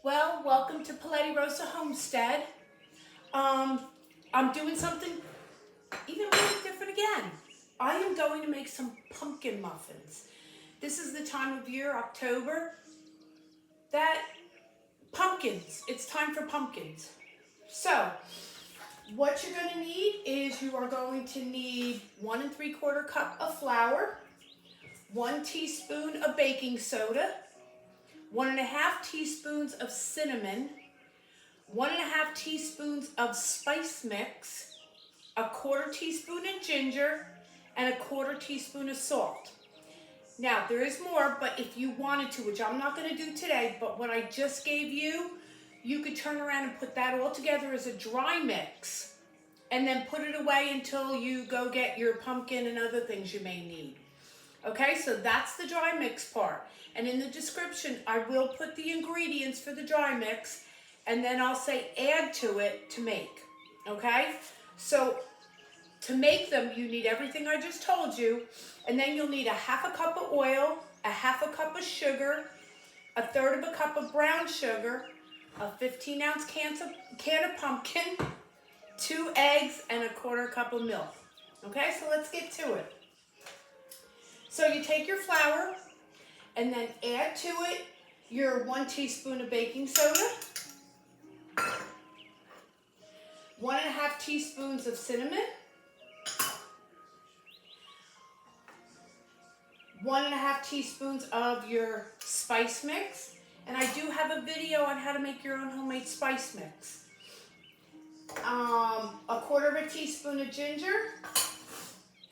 Well, welcome to Paletti Rosa Homestead. I'm doing something even really different again. I am going to make some pumpkin muffins. This is the time of year, October, that pumpkins, it's time for pumpkins. So, what you're going to need is you are going to need 1 3/4 cup of flour, 1 teaspoon of baking soda, 1½ teaspoons of cinnamon, 1½ teaspoons of spice mix, 1/4 teaspoon of ginger, and 1/4 teaspoon of salt. Now, there is more, but if you wanted to, which I'm not going to do today, but what I just gave you, you could turn around and put that all together as a dry mix, and then put it away until you go get your pumpkin and other things you may need. Okay, so that's the dry mix part. And in the description, I will put the ingredients for the dry mix, and then I'll say add to it to make. Okay, so to make them, you need everything I just told you, and then you'll need 1/2 cup of oil, 1/2 cup of sugar, 1/3 cup of brown sugar, a 15-ounce can of pumpkin, 2 eggs, and 1/4 cup of milk. Okay, so let's get to it. So you take your flour and then add to it your 1 teaspoon of baking soda, 1½ teaspoons of cinnamon, 1½ teaspoons of your spice mix, and I do have a video on how to make your own homemade spice mix. 1/4 teaspoon of ginger,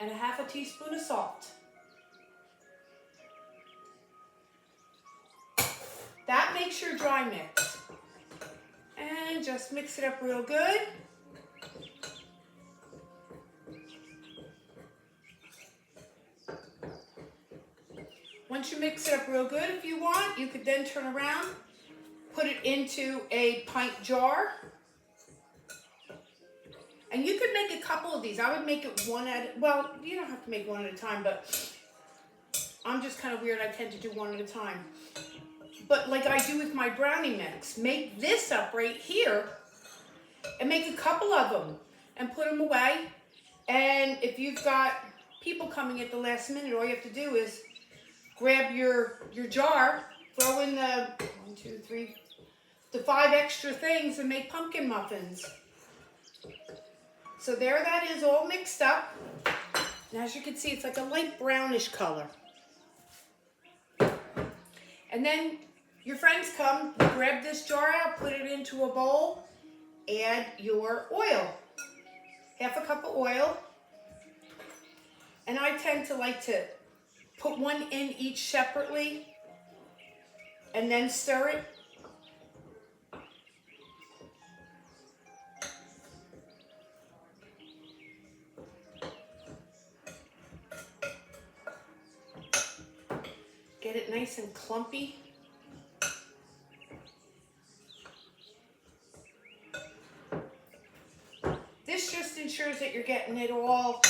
and 1/2 teaspoon of salt. That makes your dry mix. And just mix it up real good. Once you mix it up real good, if you want, you could then turn around, put it into a pint jar. And you could make a couple of these. I would make it well, you don't have to make one at a time, but I'm just kind of weird. I tend to do one at a time. But like I do with my brownie mix, make this up right here and make a couple of them and put them away. And if you've got people coming at the last minute, all you have to do is grab your jar, throw in the 5 extra things and make pumpkin muffins. So there that is all mixed up. And as you can see, it's like a light brownish color. And then your friends come, grab this jar out, put it into a bowl, add your oil. 1/2 cup of oil. And I tend to like to put one in each separately and then stir it. Get it nice and clumpy. This just ensures that you're getting it all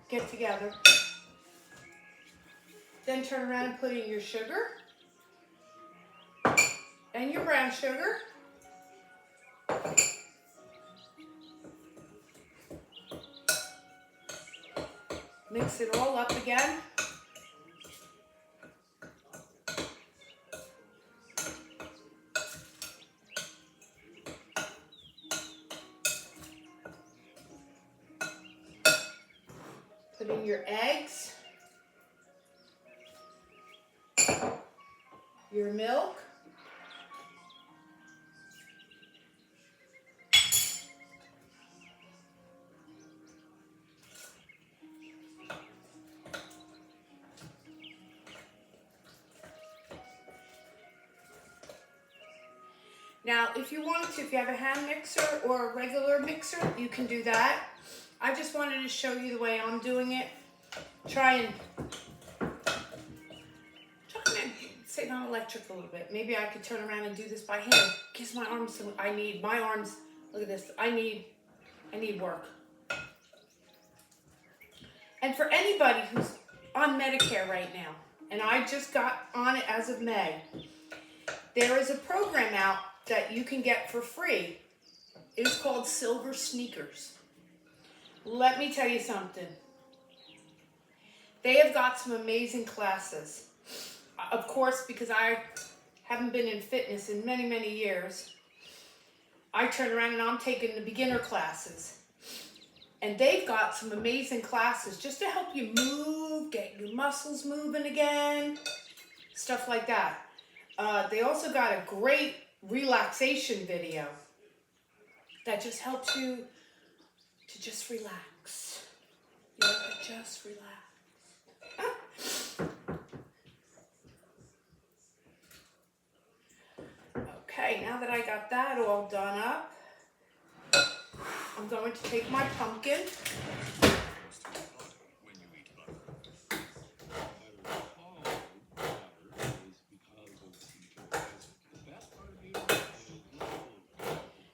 get together. Then turn around and put in your sugar and your brown sugar. Mix it all up again. Put in your eggs, your milk, now if you wanted to, if you have a hand mixer or a regular mixer, you can do that. I just wanted to show you the way I'm doing it. Try and sit on electric a little bit. Maybe I could turn around and do this by hand. Gives my arms some, my arms, look at this, I need work. And for anybody who's on Medicare right now, and I just got on it as of May. There is a program out that you can get for free. It is called Silver Sneakers. Let me tell you something. They have got some amazing classes. Of course, because I haven't been in fitness in many, many years, I turn around and I'm taking the beginner classes. And they've got some amazing classes just to help you move, get your muscles moving again, stuff like that. They also got a great relaxation video that just helps you to just relax. You know, to just relax. Okay, now that I got that all done up, I'm going to take my pumpkin.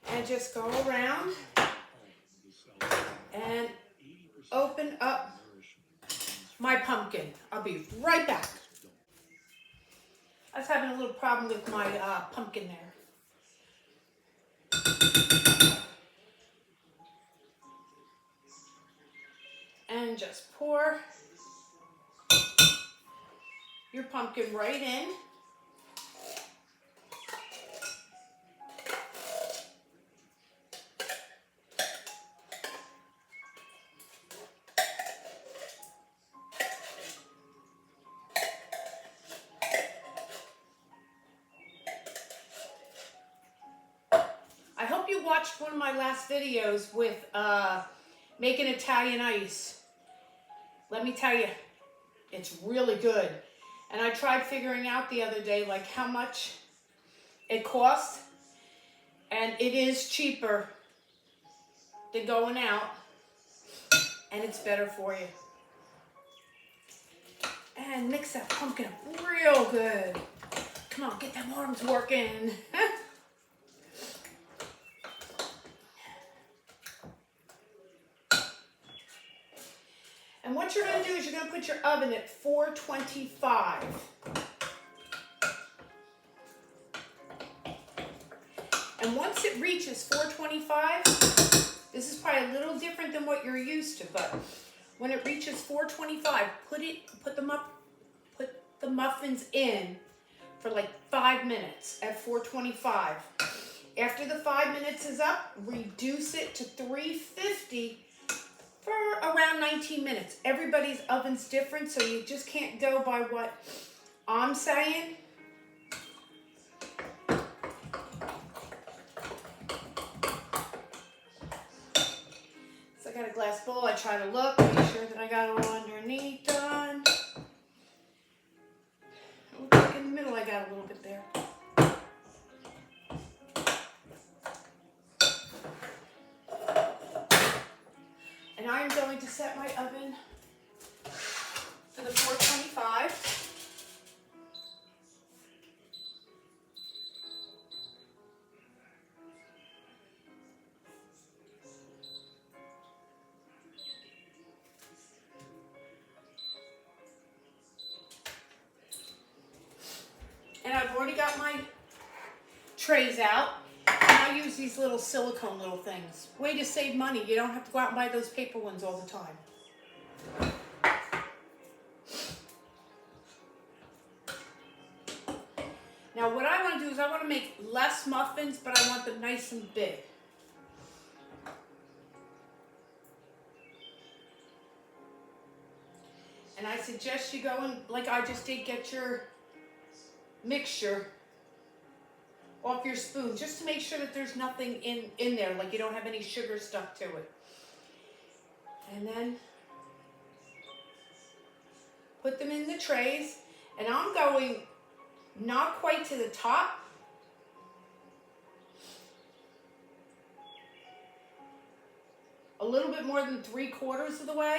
And just go around and open up my pumpkin. I'll be right back. I was having a little problem with my pumpkin there. And just pour your pumpkin right in. I hope you watched one of my last videos with making Italian ice. Let me tell you, it's really good. And I tried figuring out the other day like how much it costs, and it is cheaper than going out, and it's better for you. And mix that pumpkin up real good. Come on, get them arms working. And what you're going to do is you're going to put your oven at 425. And once it reaches 425, this is probably a little different than what you're used to, but when it reaches 425, put the muffins in for like 5 minutes at 425. After the 5 minutes is up, reduce it to 350 for around 19 minutes. Everybody's oven's different, so you just can't go by what I'm saying. So I got a glass bowl. I try to look, make sure that I got it all underneath done. It looks like in the middle I got a little bit there. And I'm going to set my oven for the 425. And I've already got my trays out. And I use these little silicone little things. Way to save money. You don't have to go out and buy those paper ones all the time. Now what I want to do is I want to make less muffins, but I want them nice and big. And I suggest you go and, like I just did, get your mixture off your spoon, just to make sure that there's nothing in there, like you don't have any sugar stuck to it. And then put them in the trays, and I'm going not quite to the top, a little bit more than 3/4 of the way.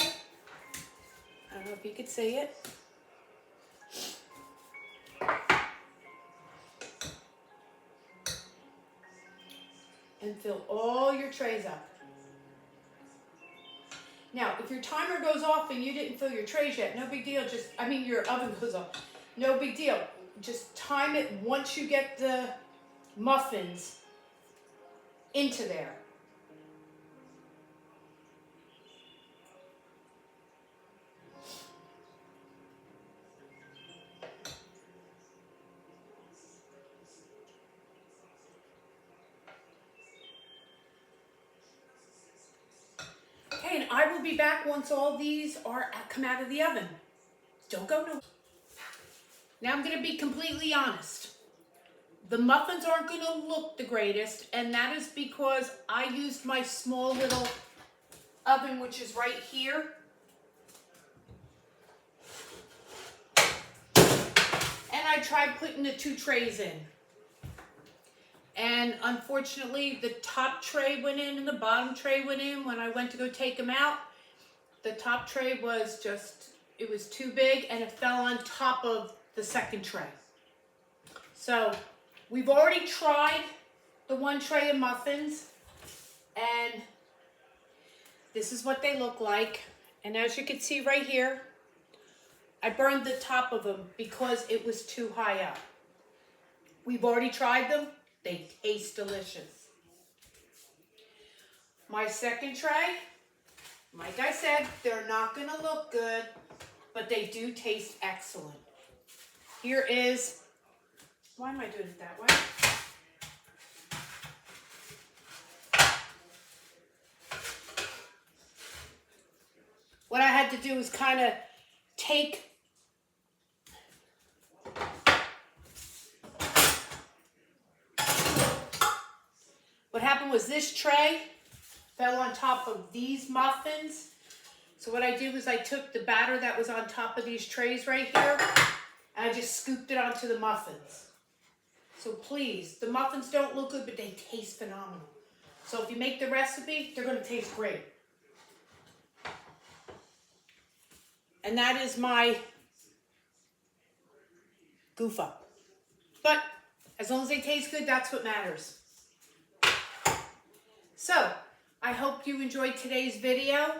I don't know if you could see it. And fill all your trays up. Now, if your timer goes off and you didn't fill your trays yet, no big deal. Your oven goes off. No big deal. Just time it once you get the muffins into there. Okay, and I will be back once all these come out of the oven. Don't go nowhere. Now I'm going to be completely honest. The muffins aren't going to look the greatest, and that is because I used my small little oven, which is right here. And I tried putting the 2 trays in. And unfortunately, the top tray went in and the bottom tray went in. When I went to go take them out, the top tray was it was too big and it fell on top of the second tray. So we've already tried the 1 tray of muffins, and this is what they look like. And as you can see right here, I burned the top of them because it was too high up. We've already tried them. They taste delicious. My second tray, like I said, they're not going to look good, but they do taste excellent. Here is, why am I doing it that way? What I had to do was kind of take what happened was this tray fell on top of these muffins. So what I did was I took the batter that was on top of these trays right here, and I just scooped it onto the muffins. So please, the muffins don't look good, but they taste phenomenal. So if you make the recipe, they're going to taste great. And that is my goof up. But as long as they taste good, that's what matters. So, I hope you enjoyed today's video.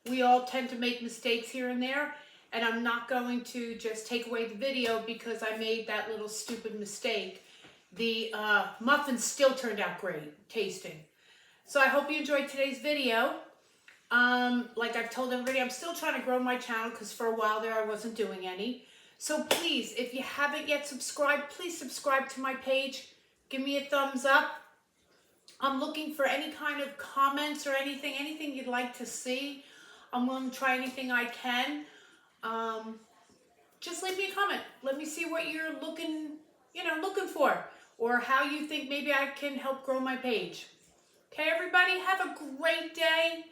We all tend to make mistakes here and there, and I'm not going to just take away the video because I made that little stupid mistake. The muffins still turned out great tasting. So I hope you enjoyed today's video. Like I've told everybody, I'm still trying to grow my channel because for a while there I wasn't doing any. So please, if you haven't yet subscribed, please subscribe to my page. Give me a thumbs up. I'm looking for any kind of comments or anything you'd like to see. I'm willing to try anything I can. Just leave me a comment. Let me see what you're looking for, or how you think maybe I can help grow my page. Okay, everybody, have a great day,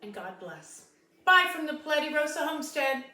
and God bless. Bye from the Paletti Rosa Homestead.